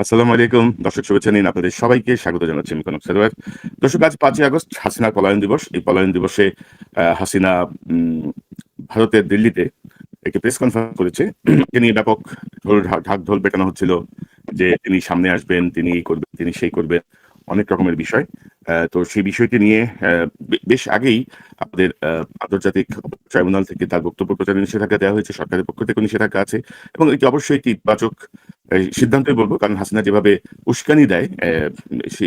আসসালামু আলাইকুম। দর্শক শুভেচ্ছা নিন। আপনাদের সবাইকে স্বাগত জানাচ্ছি আমি কনক সারোয়ার। দর্শক আজ ৫ই আগস্ট হাসিনার পলায়ন দিবস। এই পলায়ন দিবসে হাসিনা ভারতের দিল্লিতে একটি প্রেস কনফারেন্স করেছে। একে নিয়ে ব্যাপক ঢাক-ঢোল পেটানো হচ্ছিল যে তিনি সামনে আসবেন, তিনি এই করবেন, তিনি সেই করবেন। অনেক রকমের বিষয়। তো সেই বিষয়টি নিয়ে বেশ আগেই আমাদের আন্তর্জাতিক ট্রাইব্যুনাল থেকে তার বক্তব্য প্রচারে নিষেধাজ্ঞা দেওয়া হয়েছে। সরকারের পক্ষ থেকেও নিষেধাজ্ঞা আছে এবং এটি অবশ্যই একটি ইতিবাচক সিদ্ধান্তই বলব। কারণ হাসিনা যেভাবে উস্কানি দেয়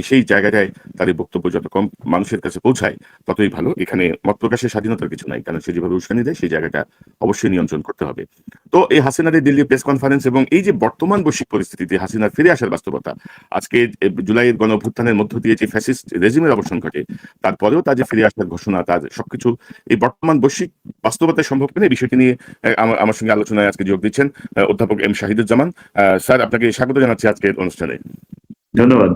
সেই জায়গাটায় তার এই বক্তব্য যত কম মানুষের কাছে পৌঁছায় ততই ভালো। এখানে মত প্রকাশের স্বাধীনতার কিছু নাই। কারণ সে যেভাবে উস্কানি দেয় সেই জায়গাটা অবশ্যই নিয়ন্ত্রণ করতে হবে। তো এই হাসিনার এই দিল্লি প্রেস কনফারেন্স এবং এই যে বর্তমান বৈশ্বিক পরিস্থিতিতে হাসিনার ফিরে আসার বাস্তবতা, আজকে জুলাইয়ের গণঅভ্যুত্থানের মধ্য দিয়ে যে ফ্যাসিস্ট রেজিমের অবসান ঘটে, তারপরেও তার যে ফিরে আসার ঘোষণা, তার সবকিছু এই বর্তমান বৈশ্বিক বাস্তবতায় সম্ভব কিনা এই বিষয়টি নিয়ে আমার সঙ্গে আলোচনায় আজকে যোগ দিচ্ছেন অধ্যাপক এম শাহিদুজ্জামান। স্যার আপনাকে স্বাগত জানাচ্ছি আজকের অনুষ্ঠানে। ধন্যবাদ।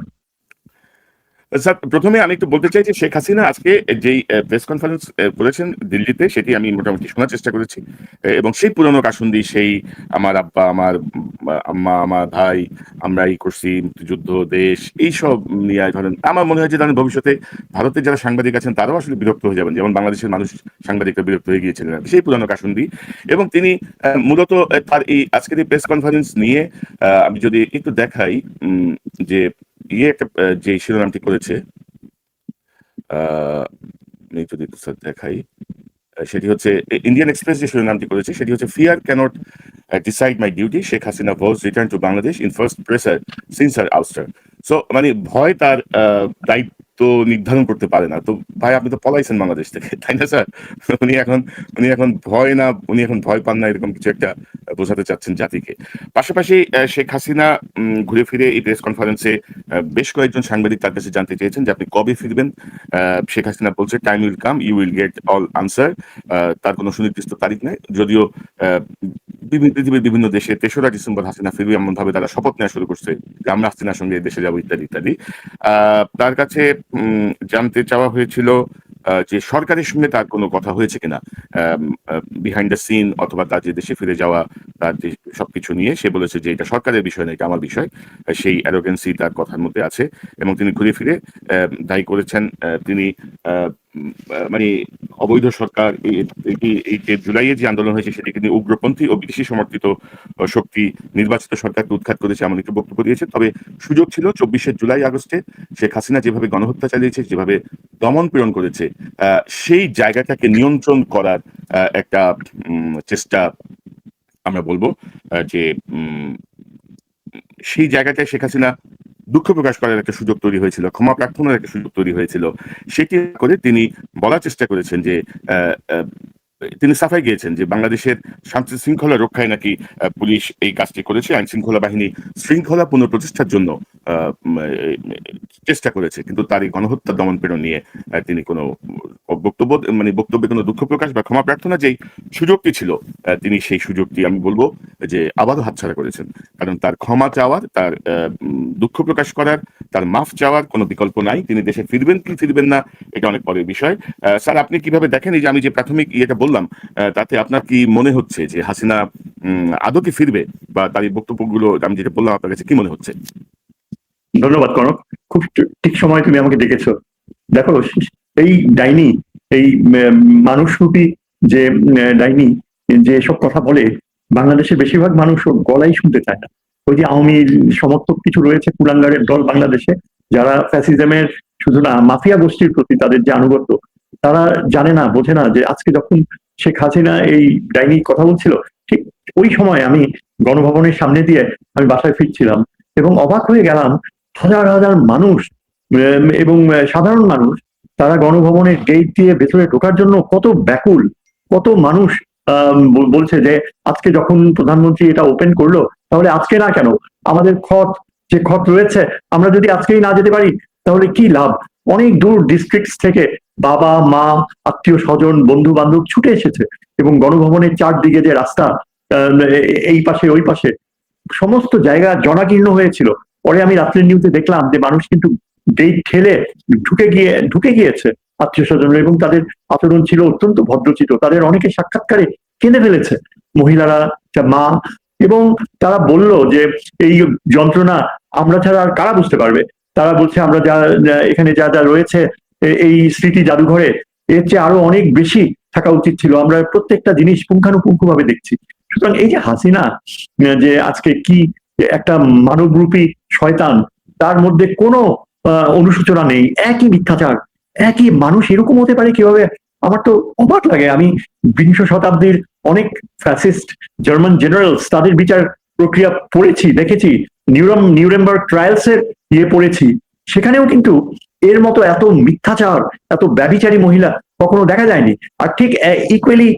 স্যার প্রথমে আমি একটু বলতে চাই যে শেখ হাসিনা আজকে যেই প্রেস কনফারেন্স করেছেন দিল্লিতে সেটি আমি মোটামুটি শোনার চেষ্টা করেছি। এবং সেই পুরনো কাসুন্দি সেই আমার আব্বা, আমার আম্মা, আমার ভাই, আমরা এই করছি মুক্তিযুদ্ধ, দেশ এইসব নিয়ে ধরেন আমার মনে হয় যে ধরেন ভবিষ্যতে ভারতের যারা সাংবাদিক আছেন তারাও আসলে বিরক্ত হয়ে যাবেন। যেমন বাংলাদেশের মানুষ সাংবাদিকরা বিরক্ত হয়ে গিয়েছিলেন। সেই পুরনো কাসুন্দি এবং তিনি মূলত তার এই আজকের এই প্রেস কনফারেন্স নিয়ে আমি যদি একটু দেখাই যে একটা যে শিরোনামটি করেছে আমি যদি স্যার দেখাই সেটি হচ্ছে ইন্ডিয়ান এক্সপ্রেস যে শিরোনামটি করেছে সেটি হচ্ছে fear can't decide my duty, Sheikh Hasina vows return to Bangladesh in first pressure since her ouster. So মানে ভয় তার দায়িত্ব নির্ধারণ করতে পারে না। তো ভাই আপনি তো পলাইছেন বাংলাদেশ থেকে, তাই না স্যার? উনি এখন ভয় না, উনি এখন ভয় পান না এরকম কিছু একটা বোঝাতে চাচ্ছেন জাতিকে। পাশাপাশি শেখ হাসিনা ঘুরে ফিরে এই প্রেস কনফারেন্সে বেশ কয়েকজন সাংবাদিক তার কাছে জানতে চেয়েছেন যে আপনি কবে ফিরবেন। শেখ হাসিনা বলছে time will come, you will get all answer. তার কোনো সুনির্দিষ্ট তারিখ নাই, যদিও পৃথিবীর বিভিন্ন দেশে ৩রা ডিসেম্বর হাসিনা ফিরবে এমন ভাবে তারা শপথ নেওয়া শুরু করছে যে আমরা হাসিনার সঙ্গে দেশে যাবো ইত্যাদি ইত্যাদি। তার কাছে জানতে চাওয়া হয়েছিল যে সরকারের সঙ্গে তার কোনো কথা হয়েছে কিনা বিহাইন্ড দ্য সিন, অথবা তার যে দেশে ফিরে যাওয়া, তার যে সবকিছু নিয়ে। সে বলেছে যে এটা সরকারের বিষয় না, এটা আমার বিষয়। সেই অ্যারোগেন্সি তার কথার মধ্যে আছে এবং তিনি ঘুরে ফিরে দায়ী করেছেন তিনি মানে অবৈধ সরকার এই যে জুলাইয়ে যে আন্দোলন হয়েছে সেটি কিন্তু উগ্রপন্থী ও বিদেশি সমর্থিত শক্তি নির্বাচিত সরকারকে উৎখাত করেছে এমন একটি বক্তব্য দিয়েছে। তবে সুযোগ ছিল ২৪শে জুলাই আগস্টে শেখ হাসিনা যেভাবে গণহত্যা চালিয়েছে, যেভাবে দমন পীড়ন করেছে, সেই জায়গাটাকে নিয়ন্ত্রণ করার একটা চেষ্টা আমরা বলবো যে সেই জায়গাটায় শেখ হাসিনা দুঃখ প্রকাশ করার একটা সুযোগ তৈরি হয়েছিল, ক্ষমা প্রার্থনার একটা সুযোগ তৈরি হয়েছিল। সেটি করে তিনি বলার চেষ্টা করেছেন যে তিনি সাফাই গিয়েছেন যে বাংলাদেশের শান্তি শৃঙ্খলা রক্ষায় নাকি পুলিশ এই কাজটি করেছে, আইন শৃঙ্খলা বাহিনী শৃঙ্খলা পুনঃপ্রতিষ্ঠার জন্য চেষ্টা করেছে। কিন্তু তার এই গণহত্যা দমন পীড়ন নিয়ে তিনি কোনো বক্তব্যে কোনো দুঃখ প্রকাশ বা ক্ষমা প্রার্থনা যেই সুযোগটি ছিল, তিনি সেই সুযোগটি আমি বলবো যে আবারও হাতছাড়া করেছেন। কারণ তার ক্ষমা চাওয়ার, তার দুঃখ প্রকাশ করার, তার মাফ চাওয়ার কোনো বিকল্প নাই। তিনি দেশে ফিরবেন কি ফিরবেন না এটা অনেক পরের বিষয়। স্যার আপনি কিভাবে দেখেন এই যে আমি যে প্রাথমিক ইয়েটা বললাম, তাতে আপনার কি মনে হচ্ছে যে হাসিনা আদৌ কি ফিরবে, বা তার এই বক্তব্যগুলো আমি যেটা বললাম আপনার কাছে কি মনে হচ্ছে? ধন্যবাদ কনক, খুব ঠিক সময় তুমি আমাকে ডেকেছো। দেখো, এই ডাইনি, এই মানুষরূপী যে ডাইনি যে সব কথা বলে, বাংলাদেশের বেশিরভাগ মানুষ ওর গলাই শুনতে চায় না। ওই যে আওয়ামী সমর্থক কিছু রয়েছে কুলাঙ্গারের দল বাংলাদেশে, যারা ফ্যাসিজমের শুধু না মাফিয়া গোষ্ঠীর প্রতি তাদের যে আনুগত্য, তারা জানে না, বোঝে না যে আজকে যখন শেখ হাসিনা এই ডাইনি কথা বলছিল, ঠিক ওই সময় আমি গণভবনের সামনে দিয়ে আমি বাসায় ফিরছিলাম এবং অবাক হয়ে গেলাম। হাজার হাজার মানুষ এবং সাধারণ মানুষ, তারা গণভবনের গেট দিয়ে ভেতরে ঢোকার জন্য কত ব্যাকুল, কত মানুষ বলছে যে আজকে যখন প্রধানমন্ত্রী এটা ওপেন করলো, তাহলে আজকে না কেন, আমাদের যে খত রয়েছে, আমরা যদি আজকেই না যেতে পারি তাহলে কি লাভ। অনেক দূর ডিস্ট্রিক্ট থেকে বাবা মা, আত্মীয় স্বজন, বন্ধু বান্ধব ছুটে এসেছে এবং গণভবনের চারদিকে যে রাস্তা, এই পাশে ওই পাশে সমস্ত জায়গা জনাকীর্ণ হয়েছিল। পরে আমি রাত্রের নিউজে দেখলাম যে মানুষ কিন্তু গেট ঠেলে ঢুকে গিয়েছে আত্মীয় স্বজন, এবং তাদের আচরণ ছিল অত্যন্ত ভদ্রচিত। তাদের অনেকে সাক্ষাৎকারে কেঁদে ফেলেছে, মহিলারা, মা, এবং তারা বলল যে এই যন্ত্রণা আমরা ছাড়া আর কারা বুঝতে পারবে? তারা বলছে আমরা এখানে যা যা রয়েছে এই স্মৃতি জাদুঘরে এর চেয়ে আরো অনেক বেশি থাকা উচিত ছিল, আমরা প্রত্যেকটা জিনিস পুঙ্খানুপুঙ্খ ভাবে দেখছি। সুতরাং এই যে হাসিনা যে আজকে কি একটা মানবরূপী শয়তান, তার মধ্যে কোনো অনুশোচনা নেই, একই মিথ্যাচার, একই মানুষ এরকম হতে পারে কিভাবে? আমার তো অবাক লাগে। আমি বিংশ শতাব্দীর অনেক ফ্যাসিস্ট জার্মান জেনারেলস তাদের বিচার প্রক্রিয়া পড়েছি, দেখেছি, নিউরেমবার্গ ট্রায়ালস এর পড়েছি, সেখানেও কিন্তু এর মতো এত মিথ্যাচার, এত ব্যভিচারী মহিলা কখনো দেখা যায়নি। আর ঠিক ইকুয়ালি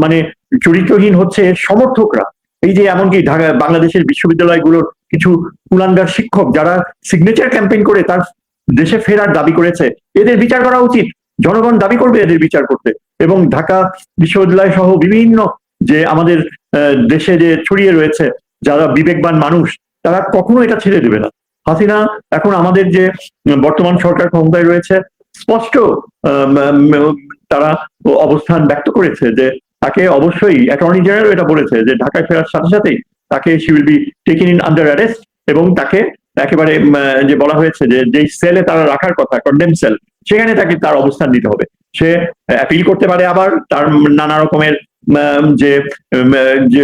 মানে চরিত্রহীন হচ্ছে সমর্থকরা। এই যে এমনকি ঢাকা বাংলাদেশের বিশ্ববিদ্যালয়গুলোর কিছু কুলাঙ্গার শিক্ষক যারা সিগনেচার ক্যাম্পেইন করে তার দেশে ফেরার দাবি করেছে, এদের বিচার করা উচিত। জনগণ দাবি করবে এদের বিচার করতে। এবং ঢাকা বিশ্ববিদ্যালয় সহ বিভিন্ন যে আমাদের দেশে যে ছড়িয়ে রয়েছে যারা বিবেকবান মানুষ, তারা কখনো এটা ছেড়ে দেবে না। হাসিনা এখন আমাদের যে বর্তমান সরকার ক্ষমতায় রয়েছে, স্পষ্ট তারা অবস্থান ব্যক্ত করেছে যে তাকে অবশ্যই, অ্যাটর্নি জেনারেল এটা বলেছে যে ঢাকায় ফেরার সাথে সাথেই তাকে she will be taken in under arrest, এবং তাকে একেবারে যে বলা হয়েছে যে যেই সেলে তারা রাখার কথা, কন্ডেম সেল, সেখানে তাকে তার অবস্থান নিতে হবে। সে অ্যাপিল করতে পারে, আবার তার নানা রকমের যে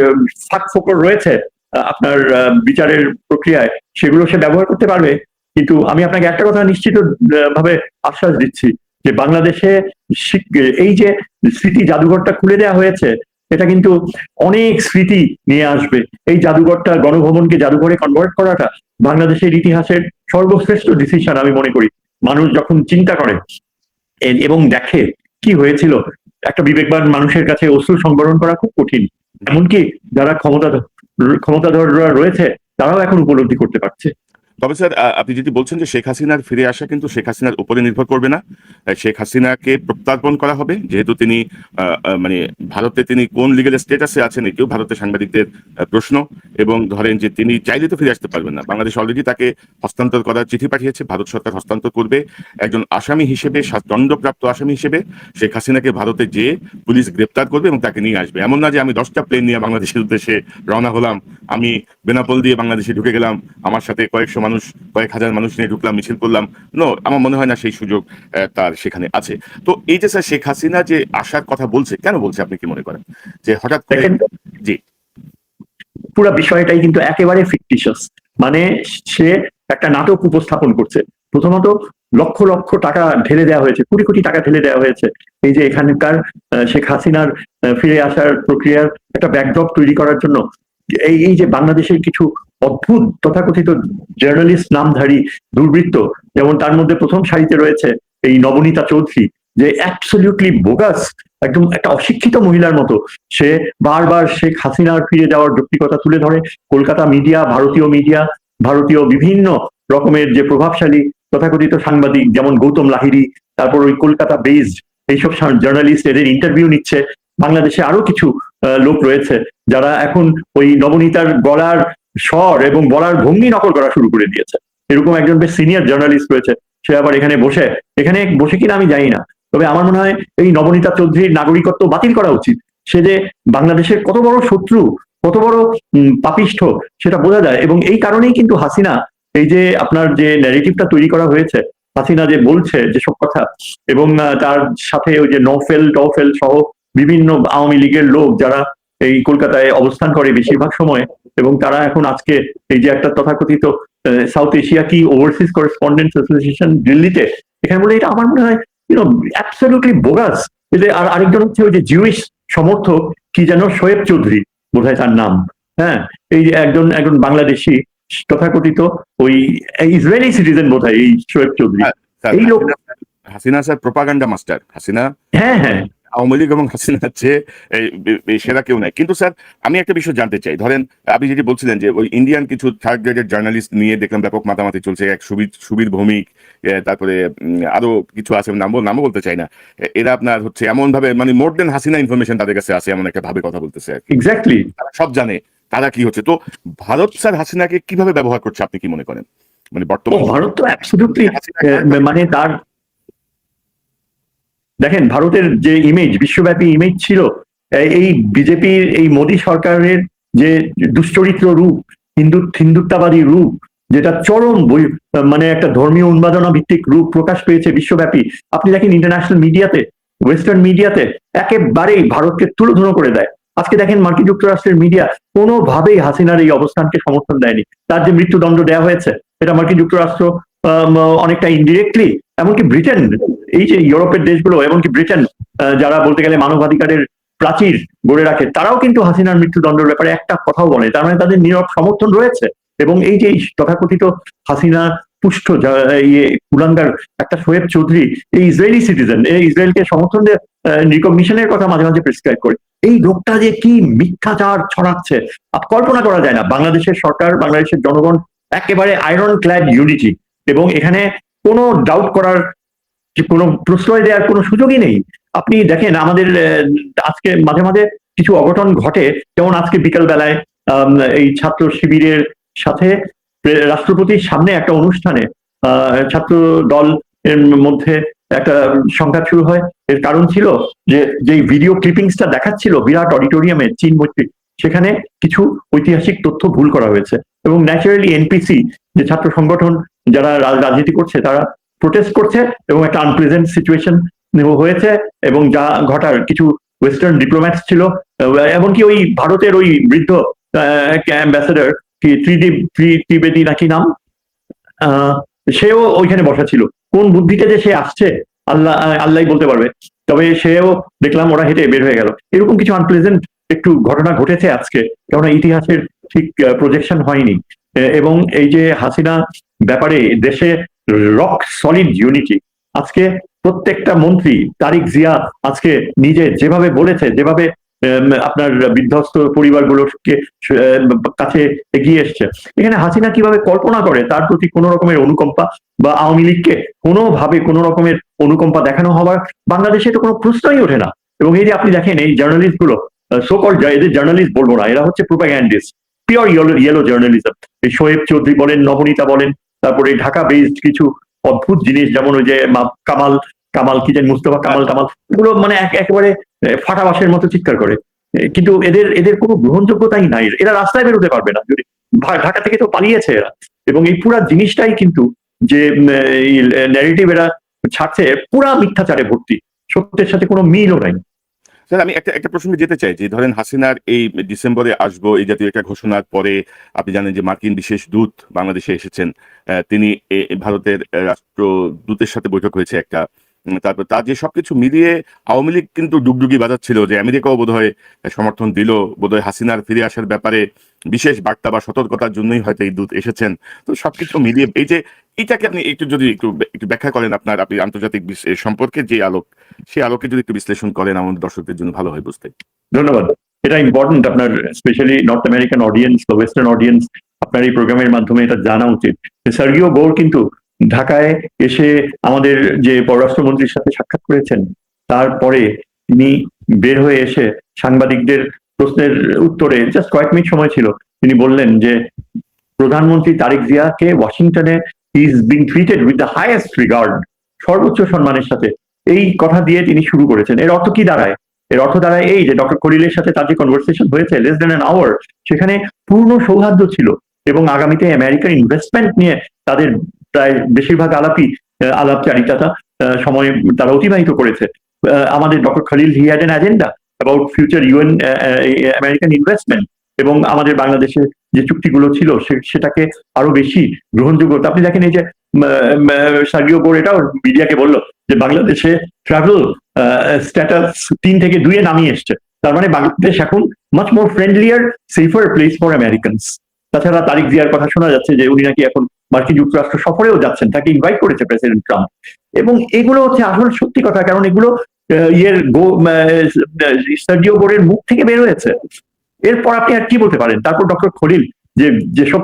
ফাঁক ফোকর রয়েছে আপনার বিচারের প্রক্রিয়ায়, সেগুলো সে ব্যবহার করতে পারবে। কিন্তু আমি আপনাকে একটা কথা নিশ্চিত ভাবে আশ্বাস দিচ্ছি যে বাংলাদেশে এই যে স্মৃতি জাদুঘরটা খুলে দেওয়া হয়েছে, এটা কিন্তু অনেক স্মৃতি নিয়ে আসবে। এই জাদুঘরটা, গণভবনকে জাদুঘরে কনভার্ট করাটা বাংলাদেশের ইতিহাসের সর্বশ্রেষ্ঠ ডিসিশন আমি মনে করি। মানুষ যখন চিন্তা করে এবং দেখে কি হয়েছিল, একটা বিবেকবান মানুষের কাছে অশ্রু সংবরণ করা খুব কঠিন। এমনকি যারা ক্ষমতাধররা রয়েছে তারাও এখন উপলব্ধি করতে পারছে। তবে স্যার, আপনি যদি বলছেন যে শেখ হাসিনার ফিরে আসা কিন্তু শেখ হাসিনার উপরে নির্ভর করবে না, শেখ হাসিনাকে প্রত্যার্পণ করা হবে, যেহেতু তিনি মানে ভারতে তিনি কোন লিগ্যাল স্টেটাসে আছেন এটিও ভারতের সাংবাদিকদের প্রশ্ন। এবং ধরেন যে তিনি চাইলে তো ফিরে আসতে পারবেন না, বাংলাদেশ অলরেডি তাকে হস্তান্তর করার চিঠি পাঠিয়েছে, ভারত সরকার হস্তান্তর করবে। একজন আসামি হিসেবে, দণ্ডপ্রাপ্ত আসামি হিসেবে শেখ হাসিনাকে ভারতে যেয়ে পুলিশ গ্রেপ্তার করবে এবং তাকে নিয়ে আসবে। এমন না যে আমি 10টা প্লেন নিয়ে বাংলাদেশের উদ্দেশ্যে রওনা হলাম, আমি বেনাপোল দিয়ে বাংলাদেশে ঢুকে গেলাম, আমার সাথে কয়েক হাজার মানুষ নিয়ে ঢুকলাম, মিছিল করলাম। নো, আমার মনে হয় না সেই সুযোগ তার সেখানে আছে। তো এই যে স্যার শেখ হাসিনা যে আসার কথা বলছে, কেন বলছে আপনি কি মনে করেন যে হঠাৎ করে? জি, পুরো বিষয়টাই কিন্তু একেবারে ফিকটিশিয়াস। মানে সে একটা নাটক উপস্থাপন করছে। প্রথমত লক্ষ লক্ষ টাকা ঢেলে দেওয়া হয়েছে, কোটি কোটি টাকা ঢেলে দেওয়া হয়েছে এই যে এখানকার শেখ হাসিনার ফিরে আসার প্রক্রিয়ার একটা ব্যাকড্রপ তৈরি করার জন্য। এই যে বাংলাদেশের কিছু অদ্ভুত তথাকথিত জার্নালিস্ট নামধারী দুর্বৃত্ত, যেমন তার মধ্যে প্রথম সারিতে রয়েছে এই নবনীতা চৌধুরী, যে অ্যাবসলিউটলি বোগাস, একদম একটা অশিক্ষিত মহিলার মতো সে বারবার শেখ হাসিনার ফিরে যাওয়ার যৌক্তিকতা তুলে ধরে। কলকাতা মিডিয়া, ভারতীয় মিডিয়া, ভারতীয় বিভিন্ন রকমের যে প্রভাবশালী তথাকথিত সাংবাদিক, যেমন গৌতম লাহিড়ী, তারপর ওই কলকাতা বেসড এইসব জার্নালিস্ট, এদের ইন্টারভিউ নিচ্ছে। বাংলাদেশে আরো কিছু লোক রয়েছে যারা এখন ওই নবনীতার গলার স্বর এবং বলার ভঙ্গি নকল করা শুরু করে দিয়েছে। এরকম একজন বেশ সিনিয়র জার্নালিস্ট রয়েছে, সে আবার এখানে বসে কিনা আমি জানি না, তবে আমার মনে হয় এই নবনীতা চৌধুরীর নাগরিকত্ব বাতিল করা উচিত। সে যে বাংলাদেশের কত বড় শত্রু, কত বড় পাপিষ্ঠ, সেটা বোঝা যায়। এবং এই কারণেই কিন্তু হাসিনা, এই যে আপনার যে ন্যারেটিভটা তৈরি করা হয়েছে, হাসিনা যে বলছে যেসব কথা, এবং তার সাথে ওই যে টফেল সহ বিভিন্ন আওয়ামী লীগের লোক যারা এই কলকাতায় অবস্থান করে বেশিরভাগ সময়, এবং তারা এখন আজকে এই যে একটা তথাকথিত সাউথ এশিয়া কি ওভারসিজ করেসপন্ডেন্টস অ্যাসোসিয়েশন দিল্লিতে, এখানে বলে, এটা আমার মনে হয় অ্যাবসলিউটলি বোগাস। এদের আর আরেকজন হচ্ছে ওই যে জিউইশ সমর্থক, কি যেন শোয়েব চৌধুরী বোধহয় তার নাম, হ্যাঁ, এই যে একজন বাংলাদেশি তথাকথিত ওই ইসরায়েলি সিটিজেন বোধহয় এই শোয়েব চৌধুরী। এই লোক Hasina sir propaganda master. Hasina, হ্যাঁ হ্যাঁ, আওয়ামী লীগ এবং হাসিনা হচ্ছে সেরা কেউ নাই। কিন্তু স্যার আমি একটা বিষয় জানতে চাই, ধরেন আপনি যেটি বলছিলেন যে ওই ইন্ডিয়ান কিছু থার্ড গ্রেডের জার্নালিস্ট নিয়ে দেখলাম ব্যাপক মাতামাতি চলছে, এক সুবীর ভৌমিক, তারপরে আরো কিছু আছে, নামও বলতে চাই না। এরা আপনার হচ্ছে এমন ভাবে, মানে মোর দেন হাসিনা ইনফরমেশন তাদের কাছে আছে, এমন একটা ভাবে কথা বলতেছে। এক্স্যাক্টলি, তারা সব জানে তারা কি হচ্ছে। তো ভারত স্যার হাসিনাকে কিভাবে ব্যবহার করছে আপনি কি মনে করেন? মানে বর্তমানে ভারত তো অ্যাবসলিউটলি, মানে তার, দেখেন ভারতের যে ইমেজ, বিশ্বব্যাপী ইমেজ ছিল এই বিজেপির, এই মোদী সরকারের যে দুশ্চরিত্র রূপ, হিন্দুত্ববাদী রূপ, যেটা চরম মানে একটা ধর্মীয় উন্মাদনা ভিত্তিক রূপ প্রকাশ পেয়েছে বিশ্বব্যাপী। আপনি দেখেন ইন্টারন্যাশনাল মিডিয়াতে, ওয়েস্টার্ন মিডিয়াতে একেবারেই ভারতকে তুলোধুনো করে দেয়। আজকে দেখেন মার্কিন যুক্তরাষ্ট্রের মিডিয়া কোনোভাবেই হাসিনার এই অবস্থানকে সমর্থন দেয়নি। তার যে মৃত্যুদণ্ড দেওয়া হয়েছে এটা মার্কিন যুক্তরাষ্ট্র অনেকটা ইনডিরেক্টলি, এমনকি ব্রিটেন, এই যে ইউরোপের দেশগুলো, এমনকি ব্রিটেন যারা বলতে গেলে মানবাধিকারের প্রাচীর গড়ে রাখে, তারাও কিন্তু হাসিনার মৃত্যুদণ্ডের ব্যাপারে একটা কথাও বলে। তার মানে তাদের নীরব সমর্থন রয়েছে। এবং এই যে তথাকথিত হাসিনা পুষ্ট কুলাঙ্গার একটা শোয়েব চৌধুরী, এই ইসরায়েলি সিটিজেন, এই ইসরায়েলকে সমর্থন দিয়ে রিকগনিশনের কথা মাঝে মাঝে প্রেসক্রাইব করে, এই লোকটা যে কি মিথ্যাচার ছড়াচ্ছে কল্পনা করা যায় না। বাংলাদেশের সরকার, বাংলাদেশের জনগণ একেবারে আয়রন ক্ল্যাড ইউনিটি, এবং এখানে কোনো ডাউট করার, কোনো প্রশ্রয় দেওয়ার কোনো সুযোগই নেই। আপনি দেখেন আমাদের আজকে মাঝে মাঝে কিছু অঘটন ঘটে, যেমন আজকে বিকাল বেলায় এই ছাত্র শিবিরের সাথে রাষ্ট্রপতির সামনে একটা অনুষ্ঠানে ছাত্র দল এর মধ্যে একটা সংঘাত শুরু হয়। এর কারণ ছিল যে ভিডিও ক্লিপিংসটা দেখাচ্ছিল বিরাট অডিটোরিয়ামে চীন মৈত্রী, সেখানে কিছু ঐতিহাসিক তথ্য ভুল করা হয়েছে। এবং ন্যাচারালি এনপিসি যে ছাত্র সংগঠন যারা রাজনীতি করছে তারা প্রোটেস্ট করছে, এবং একটা আনপ্লেজেন্ট সিচুয়েশন হয়েছে। এবং যা ঘটার কিছু ওয়েস্টার্ন ডিপ্লোম্যাটস ছিল, এমনকি ওই ভারতের ওই বৃদ্ধ অ্যাম্বাসেডর কি ত্রিবেদী নাকি নাম, সেও ওইখানে বসা ছিল। কোন বুদ্ধিতে যে সে আসছে আল্লাহ বলতে পারবে। তবে সেও দেখলাম ওরা হেঁটে বের হয়ে গেল। এরকম কিছু আনপ্লেজেন্ট একটু ঘটনা ঘটেছে আজকে, কেননা ইতিহাসের ঠিক প্রজেকশন হয়নি। এবং এই যে হাসিনা ব্যাপারে দেশে রক সলিড ইউনিটি, আজকে প্রত্যেকটা মন্ত্রী, তারিক জিয়া আজকে নিজে যেভাবে বলেছে, যেভাবে আপনার বিধ্বস্ত পরিবারগুলোকে কাছে এগিয়ে এসছে, এখানে হাসিনা কিভাবে কল্পনা করে তার প্রতি কোনো রকমের অনুকম্পা, বা আওয়ামী লীগকে কোনোভাবে কোনো রকমের অনুকম্পা দেখানো হওয়ার বাংলাদেশে তো কোনো প্রশ্নই ওঠে না। এবং এই যে আপনি দেখেন এই জার্নালিস্ট গুলো, সোকল এদের জার্নালিস্ট বলবো না, এরা হচ্ছে প্রোপাগ্যান্ডিস্ট, পিওর ইয়েলো জার্নালিজম। এই শোয়েব চৌধুরী বলেন, নবনীতা বলেন, তারপরে ঢাকা বেসড কিছু অদ্ভুত জিনিস, যেমন ওই যে কামাল কি জানি, মুস্তফা কামাল এগুলো মানে একেবারে ফাটাবাসের মতো চিৎকার করে। কিন্তু এদের কোনো গ্রহণযোগ্যতাই নাই, এরা রাস্তায় বেরোতে পারবে না, যদি ঢাকা থেকে তো পালিয়েছে এরা। এবং এই পুরা জিনিসটাই কিন্তু যে ন্যারেটিভ এরা ছাড়ছে, পুরা মিথ্যাচারে ভর্তি, সত্যের সাথে কোনো মিলও নাই। স্যার, আমি একটা প্রসঙ্গে যেতে চাই, যে ধরেন হাসিনার এই ডিসেম্বরে আসবো এই জাতীয় একটা ঘোষণার পরে আপনি জানেন যে মার্কিন বিশেষ দূত বাংলাদেশে এসেছেন। তিনি ভারতের রাষ্ট্রদূতের সাথে বৈঠক হয়েছে একটা। তারপর তার যে সবকিছু মিলিয়ে আওয়ামী লীগ কিন্তু ডুগডুগি বাজাচ্ছিল যে আমেরিকাও বোধহয় সমর্থন দিল, বোধহয় হাসিনার ফিরে আসার ব্যাপারে বিশেষ বার্তা বা সতর্কতার জন্যই হয়তো এই দূত এসেছেন। তো সবকিছু মিলিয়ে এই যে এটাকে আপনি যদি একটু ব্যাখ্যা করেন, আপনি আন্তর্জাতিক সম্পর্কে যে সেই আলোকে যদি একটু বিশ্লেষণ করেন, আমাদের দর্শকদের জন্য ভালো হয় বুঝতে। ধন্যবাদ। এটা ইম্পর্টেন্ট, আপনার স্পেশালি নর্থ আমেরিকান অডিয়েন্স বা ওয়েস্টার্ন অডিয়েন্স, আপনার এই প্রোগ্রামের মাধ্যমে এটা জানা উচিত। সার্গিও বোর কিন্তু ঢাকায় এসে আমাদের যে পররাষ্ট্রমন্ত্রীর সাথে সাক্ষাৎ করেছেন, তারপরে তিনি বের হয়ে এসে সাংবাদিকদের প্রশ্নের উত্তরে জাস্ট কয়েক মিনিট সময় ছিল, তিনি বললেন যে প্রধানমন্ত্রী তারেক জিয়াকে ওয়াশিংটনে is being treated with the highest regard, সর্বোচ্চ সম্মানের সাথে, এই কথা দিয়ে তিনি শুরু করেছেন। এর অর্থ কি দাঁড়ায়? এর অর্থ দাঁড়ায় এই যে ডক্টর খলিলের সাথে তার যে কনভারসেশন হয়েছে লেস দেন অ্যান আওয়ার, সেখানে পূর্ণ সৌহার্দ্য ছিল, এবং আগামীতে আমেরিকান ইনভেস্টমেন্ট নিয়ে তাদের প্রায় বেশিরভাগ আলাপচারিতা সময় তারা অতিবাহিত করেছে। আমাদের doctor Khalil he had N agenda about future UN American investment, এবং আমাদের বাংলাদেশে যে চুক্তিগুলো ছিল সেটাকে আরো বেশি গ্রহণযোগ্য। আপনি দেখেন এই যে সার্গিও বোর এটাও মিডিয়াকে বললো যে বাংলাদেশে ট্রাভেল স্ট্যাটাস 3 থেকে 2 নামিয়ে এসছে। তার মানে বাংলাদেশ এখন much more friendlier, safer place for Americans. তাছাড়া তারিক জিয়ার কথা শোনা যাচ্ছে যে উনি নাকি এখন মার্কিন যুক্তরাষ্ট্র সফরেও যাচ্ছেন, তাকে ইনভাইট করেছে প্রেসিডেন্ট ট্রাম্প। এবং এগুলো হচ্ছে আসল সত্যি কথা, কারণ এগুলো সার্গিও বোরের মুখ থেকে বের হয়েছে। এরপর আপনি আর কি বলতে পারেন? তারপর ডক্টর খলিল যেসব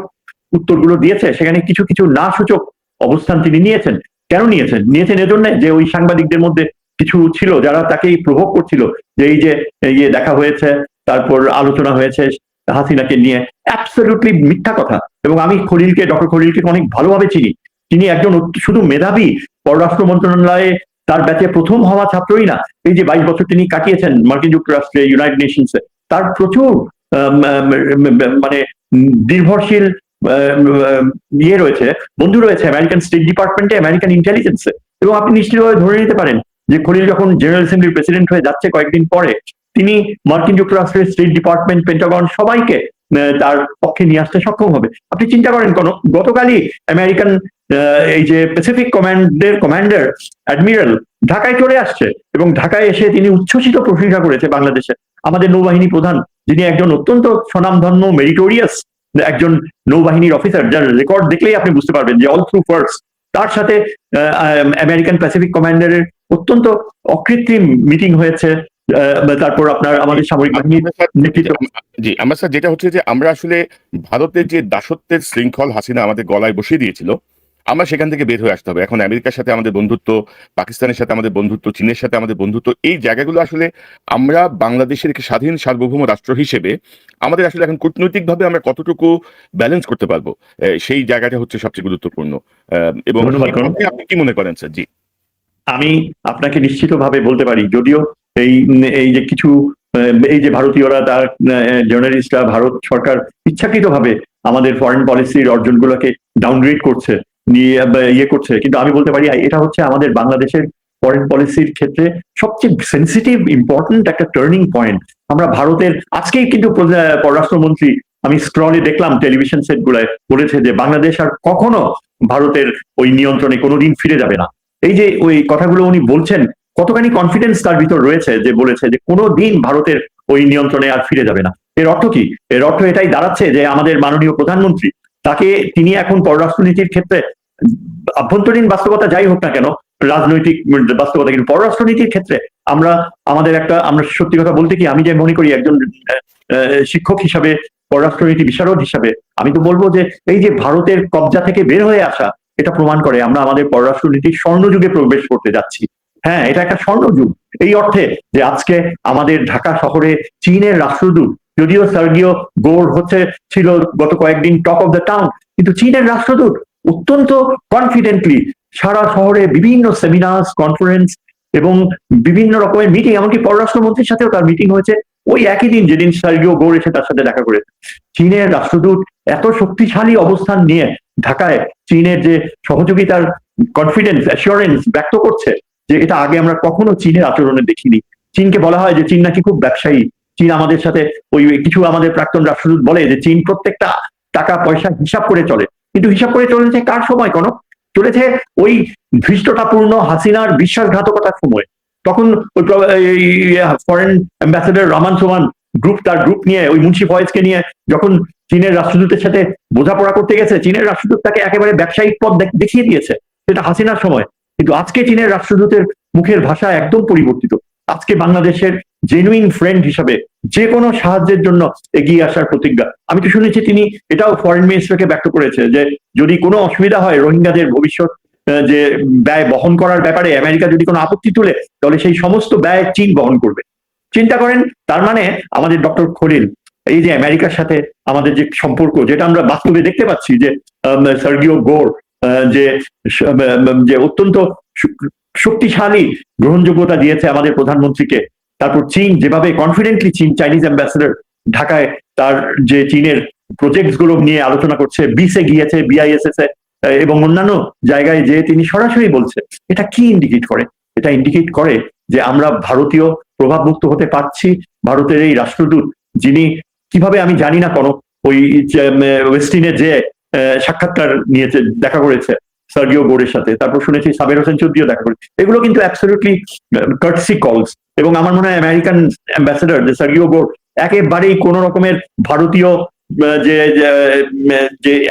উত্তরগুলো দিয়েছে, সেখানে কিছু কিছু না সূচক অবস্থান তিনি নিয়েছেন। কেন নিয়েছেন এজন্য যে ওই সাংবাদিকদের মধ্যে কিছু ছিল যারা তাকে প্রভোগ করছিল, যে এই যে দেখা হয়েছে, তারপর আলোচনা হয়েছে হাসিনাকে নিয়ে, অ্যাবসলিউটলি মিথ্যা কথা। এবং আমি ডক্টর খলিলকে অনেক ভালোভাবে চিনি। তিনি একজন শুধু মেধাবী, পররাষ্ট্র মন্ত্রণালয়ে তার ব্যাচে প্রথম হওয়া ছাত্রই না, এই যে 22 বছর তিনি কাটিয়েছেন মার্কিন যুক্তরাষ্ট্রে, ইউনাইটেড নেশনসে, তার প্রচুর মানে নির্ভরশীল ইয়ে রয়েছে, বন্ধু রয়েছে আমেরিকান স্টেট ডিপার্টমেন্টে, আমেরিকান ইন্টেলিজেন্সে। এবং আপনি নিশ্চিতভাবে ধরে নিতে পারেন যে খলিল যখন জেনারেল অ্যাসেম্বলির প্রেসিডেন্ট হয়ে যাচ্ছে কয়েকদিন পরে, তিনি মার্কিন যুক্তরাষ্ট্রের স্টেট ডিপার্টমেন্ট, পেন্টাগন সবাইকে তার পক্ষে নিয়ে আসতে সক্ষম হবে। আপনি চিন্তা করেন, গতকালই আমেরিকান এই যে প্যাসিফিক কমান্ডের কমান্ডার অ্যাডমিরাল ঢাকায় চলে আসছে, এবং ঢাকায় এসে তিনি উচ্ছ্বসিত প্রশংসা করেছে বাংলাদেশে আমাদের নৌবাহিনী প্রধান, যিনি একজন অত্যন্ত স্বনামধন্য মেরিটোরিয়াস একজন নৌবাহিনীর অফিসার, যার রেকর্ড দেখলেই আপনি বুঝতে পারবেন যে অল থ্রু ফার্স্ট। তার সাথে আমেরিকান প্যাসিফিক কমান্ডারের অত্যন্ত অকৃত্রিম মিটিং হয়েছে। তারপর আপনার আমাদের সামরিক বাহিনীর নেতৃত্ব। জি আমার স্যার, যেটা হচ্ছে যে আমরা আসলে ভারতের যে দাসত্বের শৃঙ্খল হাসিনা আমাদের গলায় বসিয়ে দিয়েছিল, আমরা সেখান থেকে বের হয়ে আসতে হবে। এখন আমেরিকার সাথে আমাদের বন্ধুত্ব, পাকিস্তানের সাথে আমাদের বন্ধুত্ব, চীনের সাথে আমাদের বন্ধুত্ব, এই জায়গাগুলো আসলে আমরা বাংলাদেশের একটি স্বাধীন সার্বভৌম রাষ্ট্র হিসেবে আমাদের আসলে এখন কূটনৈতিকভাবে আমরা কতটুকু ব্যালেন্স করতে পারবো, সেই জায়গাটা হচ্ছে সবচেয়ে গুরুত্বপূর্ণ। এবং আপনি কি মনে করেন স্যার? জি, আমি আপনাকে নিশ্চিতভাবে বলতে পারি, যদিও এই এই যে কিছু এই যে ভারতীয়রা, তার জার্নালিস্টরা, ভারত সরকার ইচ্ছাকৃতভাবে আমাদের ফরেন পলিসির অর্জনগুলোকে ডাউনগ্রেড করছে, ইয়ে করছে, কিন্তু আমি বলতে পারি এটা হচ্ছে আমাদের বাংলাদেশের ফরেন পলিসির ক্ষেত্রে সবচেয়ে সেন্সিটিভ ইম্পর্টেন্ট একটা টার্নিং পয়েন্ট। আমরা ভারতের আজকেই কিন্তু পররাষ্ট্রমন্ত্রী, আমি স্ক্রলে দেখলাম টেলিভিশন সেট গুলায়, বলেছে যে বাংলাদেশ আর কখনো ভারতের ওই নিয়ন্ত্রণে কোনোদিন ফিরে যাবে না। এই যে ওই কথাগুলো উনি বলছেন, কতখানি কনফিডেন্স তার ভিতর রয়েছে যে বলেছে যে কোনো দিন ভারতের ওই নিয়ন্ত্রণে আর ফিরে যাবে না। এর অর্থ কি? এর অর্থ এটাই দাঁড়াচ্ছে যে আমাদের মাননীয় প্রধানমন্ত্রী, তাকে তিনি এখন পররাষ্ট্রনীতির ক্ষেত্রে, আভ্যন্তরীণ বাস্তবতা যাই হোক না কেন, রাজনৈতিক বাস্তবতা, কিন্তু পররাষ্ট্রনীতির ক্ষেত্রে আমরা সত্যি কথা বলতে কি, আমি যে মনে করি একজন শিক্ষক হিসাবে, পররাষ্ট্রনীতি বিশারদ হিসাবে, আমি তো বলবো যে এই যে ভারতের কবজা থেকে বের হয়ে আসা, এটা প্রমাণ করে আমরা আমাদের পররাষ্ট্রনীতির স্বর্ণযুগে প্রবেশ করতে যাচ্ছি। হ্যাঁ, এটা একটা স্বর্ণযুগ এই অর্থে যে আজকে আমাদের ঢাকা শহরে চীনের রাষ্ট্রদূত, যদিও সার্গিও গোর ছিল গত কয়েকদিন টক অফ দ্য টাউন, কিন্তু চীনের রাষ্ট্রদূত অত্যন্ত কনফিডেন্টলি সারা শহরে বিভিন্ন সেমিনার, কনফারেন্স এবং বিভিন্ন রকমের মিটিং, এমনকি পররাষ্ট্রমন্ত্রীর সাথেও তার মিটিং হয়েছে ওই একই দিন যেদিন সার্গিও গোর এসে তার সাথে দেখা করেছে। চীনের রাষ্ট্রদূত এত শক্তিশালী অবস্থান নিয়ে ঢাকায় চীনের যে সহযোগিতার কনফিডেন্স, অ্যাসিওরেন্স ব্যক্ত করছে, যে এটা আগে আমরা কখনো চীনের আচরণে দেখিনি। চীনকে বলা হয় যে চীন নাকি খুব ব্যবসায়ী, চীন আমাদের সাথে, ওই কিছু আমাদের প্রাক্তন রাষ্ট্রদূত বলে যে চীন প্রত্যেকটা টাকা পয়সা হিসাব করে চলে, কিন্তু হিসাব করে চলেছে কার সময়? চলেছে ওই ধৃষ্টতাপূর্ণ হাসিনার বিশ্বাসঘাতকতার সময়। তখন ওই ফরেন অ্যাম্বাসেডর রহমান সোমান তার গ্রুপ নিয়ে, ওই মুন্সি ফয়েজকে নিয়ে যখন চীনের রাষ্ট্রদূতের সাথে বোঝাপড়া করতে গেছে, চীনের রাষ্ট্রদূত তাকে একেবারে ব্যবসায়িক পথ দেখিয়ে দিয়েছে, সেটা হাসিনার সময়। কিন্তু আজকে চীনের রাষ্ট্রদূতের মুখের ভাষা একদম পরিবর্তিত। আজকে বাংলাদেশের জেনুইন ফ্রেন্ড হিসাবে যে কোনো সাহায্যের জন্য এগিয়ে আসার প্রতিজ্ঞা। আমি তো শুনেছি তিনি এটাও ফরেন মিনিস্টারকে ব্যক্ত করেছে যে যদি কোনো অসুবিধা হয় রোহিঙ্গাদের ভবিষ্যৎ যে ব্যয় বহন করার ব্যাপারে আমেরিকা যদি কোনো আপত্তি তুলে, তাহলে সেই সমস্ত ব্যয় চীন বহন করবে। চিন্তা করেন, তার মানে আমাদের ডক্টর খলিল, এই যে আমেরিকার সাথে আমাদের যে সম্পর্ক, যেটা আমরা বাস্তবে দেখতে পাচ্ছি যে সার্গিও গোর যে অত্যন্ত শক্তিশালী গ্রহণযোগ্যতা দিয়েছে আমাদের প্রধানমন্ত্রীকে, তারপর চীন যেভাবে কনফিডেন্টলি চাইনিজ অ্যাম্বাসেডর ঢাকায় তার যে চীনের প্রজেক্ট গুলো নিয়ে আলোচনা করছে, বিসে গিয়েছে, বিআইএসএস এ এবং অন্যান্য জায়গায় যে তিনি সরাসরি বলছে, এটা কি ইন্ডিকেট করে? এটা ইন্ডিকেট করে যে আমরা ভারতীয় প্রভাবমুক্ত হতে পারছি। ভারতের এই রাষ্ট্রদূত, যিনি কিভাবে আমি জানি না, কোনো ওই ওয়েস্টিনে যে সাক্ষাৎকার নিয়েছে, দেখা করেছে সার্গিও গোরের সাথে, তারপর শুনেছি সাবের হোসেন চৌধুরীও দেখা করেছে, এগুলো কিন্তু অ্যাবসলিউটলি কার্টসি কলস। এবং আমার মনে হয় আমেরিকান অ্যাম্বাসেডর যে সার্গিও গোর একেবারেই কোন রকমের ভারতীয় যে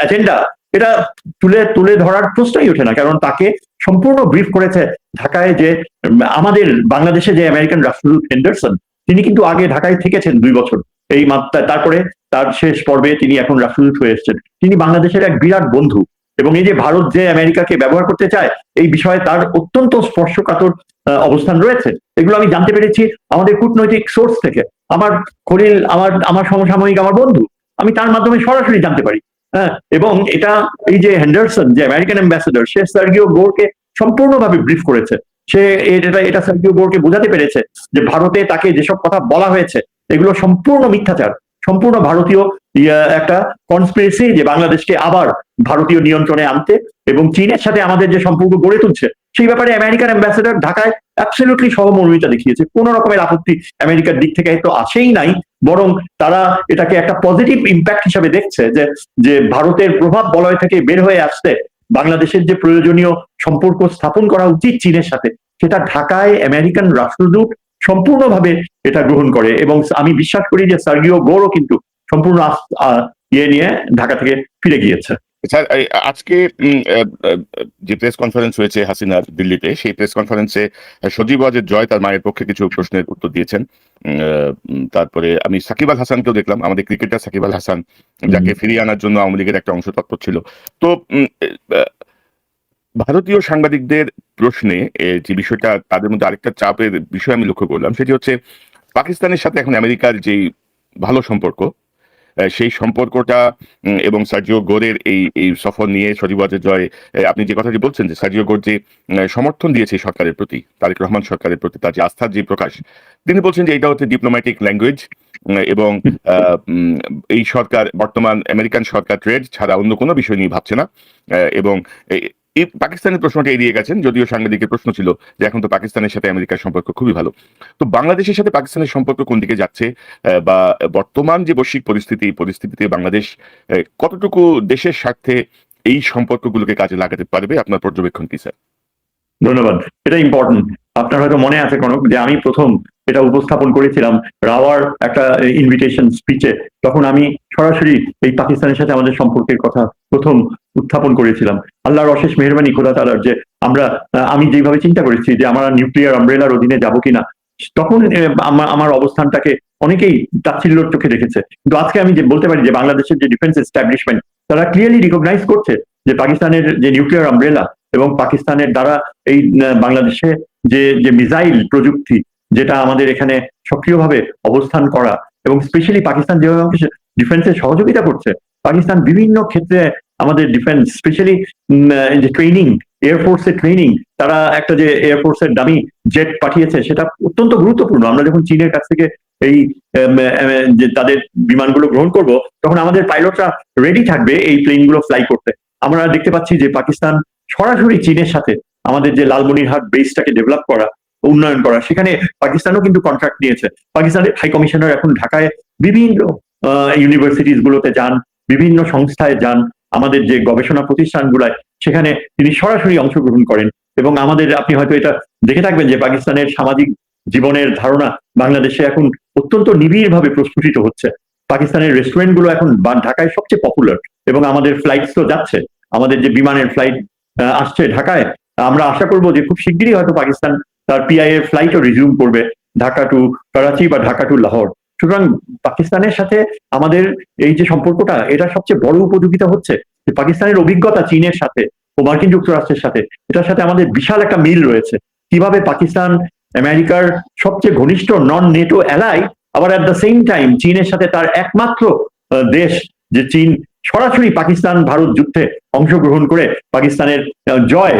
এজেন্ডা, এটা তুলে ধরার প্রশ্নই ওঠে না, কারণ তাকে সম্পূর্ণ ব্রিফ করেছে ঢাকায় যে আমাদের বাংলাদেশে যে আমেরিকান রাষ্ট্রদূত হেন্ডারসন, তিনি কিন্তু আগে ঢাকায় থেকেছেন 2 বছর, এই তারপরে তার শেষ পর্বে তিনি এখন রাষ্ট্রদূত হয়ে এসেছেন। তিনি বাংলাদেশের এক বিরাট বন্ধু, এবং এই যে ভারত যে আমেরিকাকে ব্যবহার করতে চায়, এই বিষয়ে তার অত্যন্ত স্পর্শকাতর অবস্থান রয়েছে। এগুলো আমি জানতে পেরেছি আমাদের কূটনৈতিক সোর্স থেকে। আমার খলিল আমার সমসাময়িক আমার বন্ধু, আমি তার মাধ্যমে সরাসরি জানতে পারি। হ্যাঁ, এবং এই যে হেন্ডারসন যে আমেরিকান অ্যাম্বাসেডর, সে সার্গিও গোরকে সম্পূর্ণভাবে ব্রিফ করেছে। সে এটা সার্গিও গোরকে বোঝাতে পেরেছে যে ভারতে তাকে যেসব কথা বলা হয়েছে এগুলো সম্পূর্ণ মিথ্যাচার, সম্পূর্ণ ভারতীয় একটা কনস্পিরেসি, যে বাংলাদেশকে আবার ভারতীয় নিয়ন্ত্রণে আনতে এবং চীনের সাথে আমাদের যে সম্পর্ক গড়ে তুলছে সেই ব্যাপারে আমেরিকান অ্যাম্বাসেডর ঢাকায় অ্যাবসলিউটলি সহমর্মিতা দেখিয়েছে। কোন রকমের আপত্তি আমেরিকার দিক থেকে তো আসেই নাই, বরং তারা এটাকে একটা পজিটিভ ইম্প্যাক্ট হিসাবে দেখছে যে যে ভারতের প্রভাব বলয় থেকে বের হয়ে আসতে বাংলাদেশের যে প্রয়োজনীয় সম্পর্ক স্থাপন করা উচিত চীনের সাথে, সেটা ঢাকায় আমেরিকান রাষ্ট্রদূত সম্পূর্ণভাবে এটা গ্রহণ করে। এবং আমি বিশ্বাস করি যে সার্গিও গোরও কিন্তু সম্পূর্ণ ইয়ে নিয়ে ঢাকা থেকে ফিরে গিয়েছে। স্যার, আজকে যে প্রেস কনফারেন্স হয়েছে হাসিনার দিল্লিতে, সেই প্রেস কনফারেন্সে সজীব ওয়াজেদ জয় তার মায়ের পক্ষে কিছু প্রশ্নের উত্তর দিয়েছেন। তারপরে আমি সাকিব আল হাসানকেও দেখলাম, আমাদের ক্রিকেটার সাকিব আল হাসান, যাকে ফিরিয়ে আনার জন্য আওয়ামী লীগের একটা অংশ তৎপর ছিল। তো ভারতীয় সাংবাদিকদের প্রশ্নে যে বিষয়টা, তাদের মধ্যে আরেকটা চাপের বিষয় আমি লক্ষ্য করলাম, সেটি হচ্ছে পাকিস্তানের সাথে এখন আমেরিকার যেই ভালো সম্পর্ক, সেই সম্পর্কটা এবং সার্জিও গোরের এই সফর নিয়ে সজীব ওয়াজেদ জয়, আপনি যে কথাটি বলছেন যে সার্জিও গোর যে সমর্থন দিয়েছে সরকারের প্রতি, তারেক রহমান সরকারের প্রতি, তার যে আস্থার যে প্রকাশ, তিনি বলছেন যে এটা হচ্ছে ডিপ্লোম্যাটিক ল্যাঙ্গুয়েজ এবং এই সরকার, বর্তমান আমেরিকান সরকার ট্রেড ছাড়া অন্য কোনো বিষয় নিয়ে ভাবছে না। এবং এই পাকিস্তানের প্রশ্নটা এড়িয়ে গেছেন, যদিও সাংবাদিকের প্রশ্ন ছিল যে এখন তো পাকিস্তানের সাথে আমেরিকার সম্পর্ক খুবই ভালো। তো বাংলাদেশের সাথে পাকিস্তানের সম্পর্ক কোন দিকে যাচ্ছে, বা বর্তমান যে বৈশ্বিক পরিস্থিতিতে বাংলাদেশ কতটুকু দেশের স্বার্থে এই সম্পর্কগুলোকে কাজে লাগাতে পারবে, আপনার পর্যবেক্ষণ কি স্যার? ধন্যবাদ। এটা ইম্পর্টেন্ট। আপনার হয়তো মনে আছে কনক, যে আমি প্রথম এটা উপস্থাপন করেছিলাম রাওয়ার একটা ইনভিটেশন স্পিচে, তখন আমি সরাসরি এই পাকিস্তানের সাথে আমাদের সম্পর্কের কথা প্রথম উত্থাপন করেছিলাম। আল্লাহর অশেষ মেহরবানি খোদা তাআলার, যে আমি যেভাবে চিন্তা করেছি যে আমরা নিউক্লিয়ার আমব্রেলার অধীনে যাব কিনা, তখন আমার অবস্থানটাকে অনেকেই তাচ্ছিল্যর চোখে দেখেছে। কিন্তু আজকে আমি যে বলতে পারি যে বাংলাদেশের যে ডিফেন্স এস্টাবলিশমেন্ট, তারা ক্লিয়ারলি রিকগনাইজ করছে যে পাকিস্তানের যে নিউক্লিয়ার আমব্রেলা এবং পাকিস্তানের দ্বারা এই বাংলাদেশে যে মিসাইল প্রযুক্তি, যেটা আমাদের এখানে সক্রিয়ভাবে অবস্থান করা, এবং স্পেশালি পাকিস্তান যেভাবে আমাকে ডিফেন্সে সহযোগিতা করছে, পাকিস্তান বিভিন্ন ক্ষেত্রে আমাদের ডিফেন্স, স্পেশালি যে ট্রেনিং, এয়ারফোর্সের ট্রেনিং, তারা একটা যে এয়ারফোর্সের দামি জেট পাঠিয়েছে, সেটা অত্যন্ত গুরুত্বপূর্ণ। আমরা যখন চীনের কাছ থেকে এই যে তাদের বিমানগুলো গ্রহণ করব, তখন আমাদের পাইলটরা রেডি থাকবে এই প্লেনগুলো ফ্লাই করতে। আমরা দেখতে পাচ্ছি যে পাকিস্তান সরাসরি চীনের সাথে আমাদের যে লালমনিরহাট বেসটাকে ডেভেলপ করা, উন্নয়ন করা, সেখানে পাকিস্তানও কিন্তু কন্ট্রাক্ট নিয়েছে। পাকিস্তানের হাই কমিশনার এখন ঢাকায় বিভিন্ন ইউনিভার্সিটিস গুলোতে যান, বিভিন্ন সংস্থায় যান, আমাদের যে গবেষণা প্রতিষ্ঠানগুলায়, সেখানে তিনি সরাসরি অংশগ্রহণ করেন। এবং আমাদের, আপনি হয়তো এটা দেখে থাকবেন যে পাকিস্তানের সামাজিক জীবনের ধারণা বাংলাদেশে এখন অত্যন্ত নিবিড়ভাবে প্রস্ফুটিত হচ্ছে। পাকিস্তানের রেস্টুরেন্ট গুলো এখন ঢাকায় সবচেয়ে পপুলার, এবং আমাদের ফ্লাইটস তো যাচ্ছে, আমাদের যে বিমানের ফ্লাইট আসছে ঢাকায়, আমরা আশা করবো যে খুব শিগগিরই হয়তো পাকিস্তান তার পিআই এর ফ্লাইটও রিজিউম করবে ঢাকা টু করাচি বা ঢাকা টু লাহোর। সুতরাং পাকিস্তানের সাথে আমাদের এই যে সম্পর্কটা, এটা সবচেয়ে বড় উপযোগিতা হচ্ছে যে পাকিস্তানের অভিজ্ঞতা চীনের সাথে ও মার্কিন যুক্তরাষ্ট্রের সাথে, এটার সাথে আমাদের বিশাল একটা মিল রয়েছে। কিভাবে পাকিস্তান আমেরিকার সবচেয়ে ঘনিষ্ঠ নন নেটো অ্যালাই, আবার অ্যাট দ্য সেম টাইম চীনের সাথে তার একমাত্র দেশ, যে চীন সরাসরি পাকিস্তান ভারত যুদ্ধে অংশগ্রহণ করে পাকিস্তানের জয়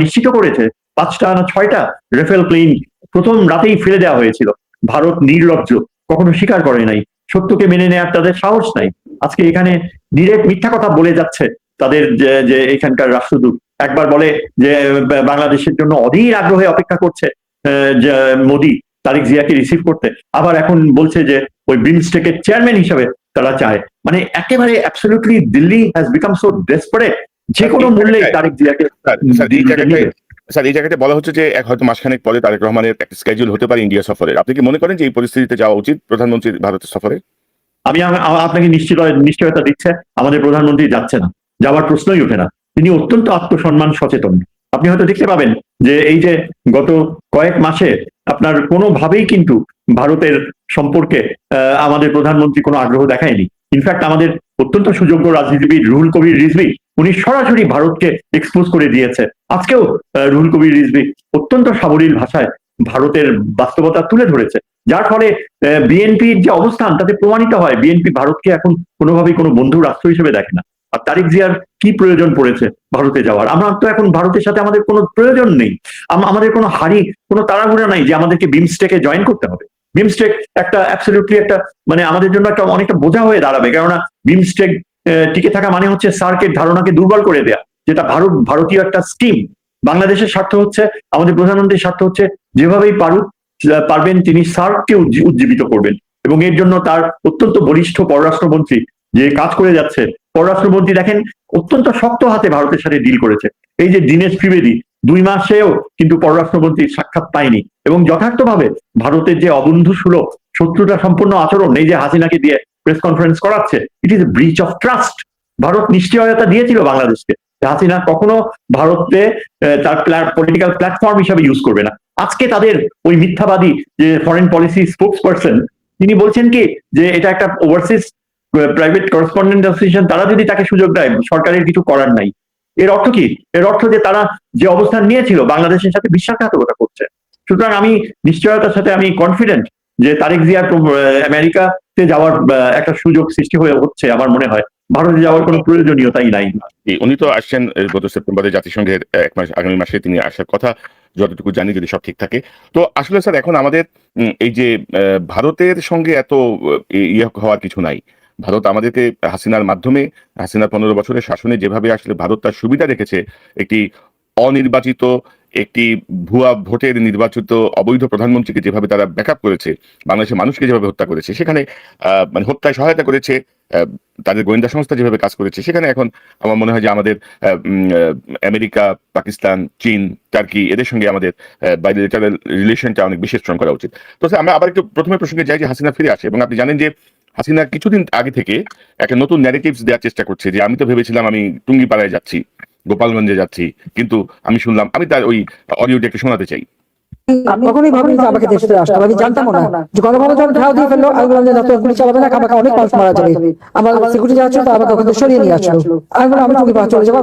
নিশ্চিত করেছে। 5টা না 6টা রেফেল প্লেন প্রথম রাতেই ফেলে দেওয়া হয়েছিল। ভারত নির্লজ্জ, কখনো স্বীকার করে নাই, সত্যকে মেনে নেওয়ার তাদের সাহস নাই। আজকে এখানে ডিরেক্ট মিথ্যা কথা বলে যাচ্ছে তাদের যে এখানকার রাষ্ট্রদূত। একবার বলে যে বাংলাদেশের জন্য অধীর আগ্রহে অপেক্ষা করছে মোদি তারেক জিয়াকে রিসিভ করতে, আবার এখন বলছে যে ওই বিমস্টেকের চেয়ারম্যান হিসাবে তারা চায়। মানে একেবারে absolutely Delhi has become so desperate, যে কোনো মূল্যে তারেক জিয়াকে। স্যার, এই জায়গাটা বলা হচ্ছে যে হয়তো মাসখানেক পরে তারেক রহমানের একটা স্কেডিউল হতে পারে ইন্ডিয়া সফরের। আপনি কি মনে করেন যে এই পরিস্থিতিতে যাওয়া উচিত প্রধানমন্ত্রীর ভারতের সফরে? আমি আপনাকে নিশ্চয়তা দিচ্ছে, আমাদের প্রধানমন্ত্রী যাচ্ছে না, যাওয়ার প্রশ্নই ওঠে না। তিনি অত্যন্ত আত্মসম্মান সচেতন। আপনি হয়তো দেখতে পাবেন যে এই যে গত কয়েক মাসে আপনার কোনোভাবেই কিন্তু ভারতের সম্পর্কে আমাদের প্রধানমন্ত্রী কোনো আগ্রহ দেখায়নি। ইনফ্যাক্ট আমাদের অত্যন্ত সুযোগ্য রাজনীতিবিদ রুহুল কবির রিজভী, উনি সরাসরি ভারতকে এক্সপোজ করে দিয়েছে। আজকেও রুহুল কবির রিজভী অত্যন্ত সাবলীল ভাষায় ভারতের বাস্তবতা তুলে ধরেছে, যার ফলে বিএনপির যে অবস্থান তাতে প্রমাণিত হয় বিএনপি ভারতকে এখন কোনোভাবেই কোনো বন্ধু রাষ্ট্র হিসেবে দেখে না। আর তারেক জিয়ার কি প্রয়োজন পড়েছে ভারতে যাওয়ার? আমরা তো এখন ভারতের সাথে আমাদের কোনো প্রয়োজন নেই, আমাদের কোনো কোনো তাড়াহুড়া নাই যে আমাদেরকে বিমস্টেকে জয়েন করতে হবে। বিমস্টেক একটা অ্যাবসলিউটলি একটা মানে আমাদের জন্য একটা অনেকটা বোঝা হয়ে দাঁড়াবে, কেননা বিমস্টেক টিকে থাকা মানে হচ্ছে সার্কের ধারণাকে দুর্বল করে দেয়া, যেটা ভারতীয় একটা স্কিম। বাংলাদেশের স্বার্থ হচ্ছে, আমাদের প্রধানমন্ত্রীর স্বার্থ হচ্ছে যেভাবেই পারবেন তিনি সার্ককে উজ্জীবিত করবেন, এবং এর জন্য তার অত্যন্ত বলিষ্ঠ পররাষ্ট্রমন্ত্রী যে কাজ করে যাচ্ছে। পররাষ্ট্রমন্ত্রী দেখেন অত্যন্ত শক্ত হাতে ভারতের সাথে ডিল করেছে। এই যে দীনেশ ত্রিবেদী 2 মাসেও কিন্তু পররাষ্ট্রমন্ত্রীর সাক্ষাৎ পায়নি, এবং যথার্থভাবে ভারতের যে অবন্ধু সুলভ শত্রুতা সম্পন্ন আচরণ এই যে হাসিনাকে দিয়ে প্রেস কনফারেন্স করাচ্ছে, it is a breach of trust. Bharat নিশ্চয়তা দিয়েছিল বাংলাদেশকে হাসিনা কখনো ভারতে তার পলিটিক্যাল প্ল্যাটফর্ম হিসাবে ইউজ করবে না। আজকে তাদের ওই মিথ্যাবাদী যে ফরেন পলিসি স্পোক্স পারসন তিনি বলছেন কি যে এটা একটা ওভারসিজ প্রাইভেট করেসপন্ডেন্ট অ্যাসোসিয়েশন, তারা যদি তাকে সুযোগ দেয় সরকারের কিছু করার নাই। এর অর্থ কি? এর অর্থ যে তারা যে অবস্থান নিয়েছিল বাংলাদেশের সাথে বিশ্বাসঘাতকতা করছে। সুতরাং আমি নিশ্চয়তার সাথে আমি কনফিডেন্ট যে তারেক জিয়ার আমেরিকাতে যাওয়ার একটা সুযোগ সৃষ্টি হয়ে হচ্ছে। আমার মনে হয় ভারতে যাওয়ার কোনো প্রয়োজনীয়তাই নাই। উনি তো আসছেন গত সেপ্টেম্বরে জাতিসংঘের 1 মাস, আগামী মাসে তিনি আসার কথা যতটুকু জানি, যদি সব ঠিক থাকে। তো আসলে স্যার এখন আমাদের এই যে ভারতের সঙ্গে এত ইয়ে হওয়ার কিছু নাই। ভারত আমাদেরকে হাসিনার মাধ্যমে, হাসিনার 15 বছরের শাসনে যেভাবে আসলে ভারত তার সুবিধা রেখেছে, একটি অনির্বাচিত, একটি ভুয়া ভোটের নির্বাচিত অবৈধ প্রধানমন্ত্রীকে যেভাবে তারা ব্যাকআপ করেছে, বাংলাদেশের মানুষকে যেভাবে হত্যা করেছে, সেখানে মানে হত্যায় সহায়তা করেছে, তাদের গোয়েন্দা সংস্থা যেভাবে কাজ করেছে, সেখানে এখন আমার মনে হয় যে আমাদের আমেরিকা, পাকিস্তান, চীন, টার্কি এদের সঙ্গে আমাদের বাইলেটারাল রিলেশনটা অনেক বেশি স্ট্রং করা উচিত। তো স্যার আমরা আবার একটু প্রথমে প্রসঙ্গে যাই যে হাসিনা ফিরে আসে, এবং আপনি জানেন যে হাসিনা কিছুদিন আগে থেকে একটা নতুন ন্যারেটিভস দেওয়ার চেষ্টা করছে যে আমি তো ভেবেছিলাম আমি টুঙ্গিপাড়ায় যাচ্ছি, গোপালগঞ্জে যাচ্ছি, কিন্তু আমি শুনলাম, আমি তার ওই অডিওটা একটু শোনাতে চাই। কখনোই ভাবিনি যে আমাকে দেশে আসতে হবে, আমি জানতাম না যে গণভবন যখন ঘেরাও দিয়ে ফেললো আমি বললাম যে না তো গুলি চালাবে না, আমাকে অনেক মানুষ মারা যাবে, আমার সিকিউরিটি যাওয়া ছিল তো আমাকে ওখানে সরিয়ে নিয়ে আসলো, আমি বললাম আমি টুঙ্গিপাড়া চলে যাবো।